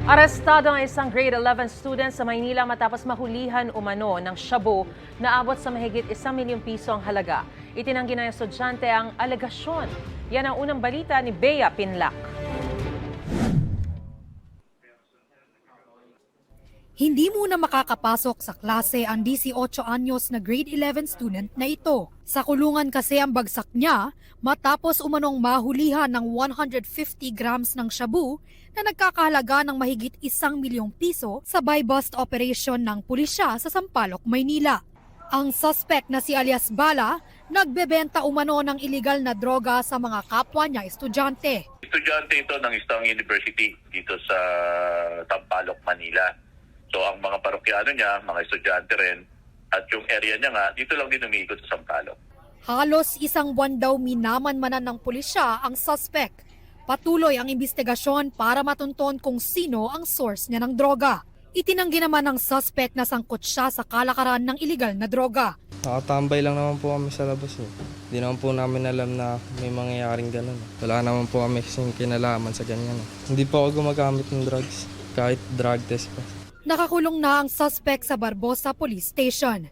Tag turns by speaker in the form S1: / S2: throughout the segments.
S1: Arestado ang isang grade 11 student sa Maynila matapos mahulihan umano ng shabu na abot sa mahigit 1 milyong piso ang halaga. Itinanggi ng estudyante ang alegasyon. Yan ang unang balita ni Bea Pinlac.
S2: Hindi muna makakapasok sa klase ang 18 anyos na grade 11 student na ito. Sa kulungan kasi ang bagsak niya matapos umanong mahulihan ng 150 grams ng shabu na nagkakahalaga ng mahigit 1 milyong piso sa buy-bust operation ng pulisya sa Sampaloc, Maynila. Ang suspect na si alias Bala, nagbebenta umano ng iligal na droga sa mga kapwa niya estudyante.
S3: Estudyante ito ng isang university dito sa Sampaloc, Manila. So ang mga parokyano niya, mga estudyante rin, at yung area niya nga, dito lang din umiikot sa Sampaloc.
S2: Halos 1 buwan daw minaman-manan ng pulisya ang suspect. Patuloy ang investigasyon para matunton kung sino ang source niya ng droga. Itinanggi naman ng suspect na sangkot siya sa kalakaran ng iligal na droga.
S4: Nakatambay lang naman po kami sa labas. Hindi naman po namin alam na may mangyayaring ganun. Wala naman po kami kasing kinalaman sa ganyan. Hindi po ako gumagamit ng drugs, kahit drug test pa.
S2: Nakakulong na ang suspect sa Barbosa Police Station.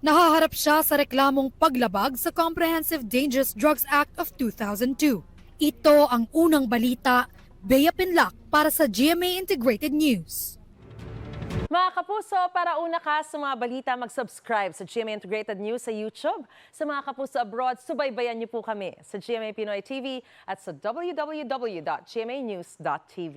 S2: Nahaharap siya sa reklamong paglabag sa Comprehensive Dangerous Drugs Act of 2002. Ito ang unang balita, Bea Pinlac para sa GMA Integrated News.
S1: Mga kapuso, para una ka sa mga balita, mag-subscribe sa GMA Integrated News sa YouTube. Sa mga kapuso abroad, subaybayan niyo po kami sa GMA Pinoy TV at sa www.gmanews.tv.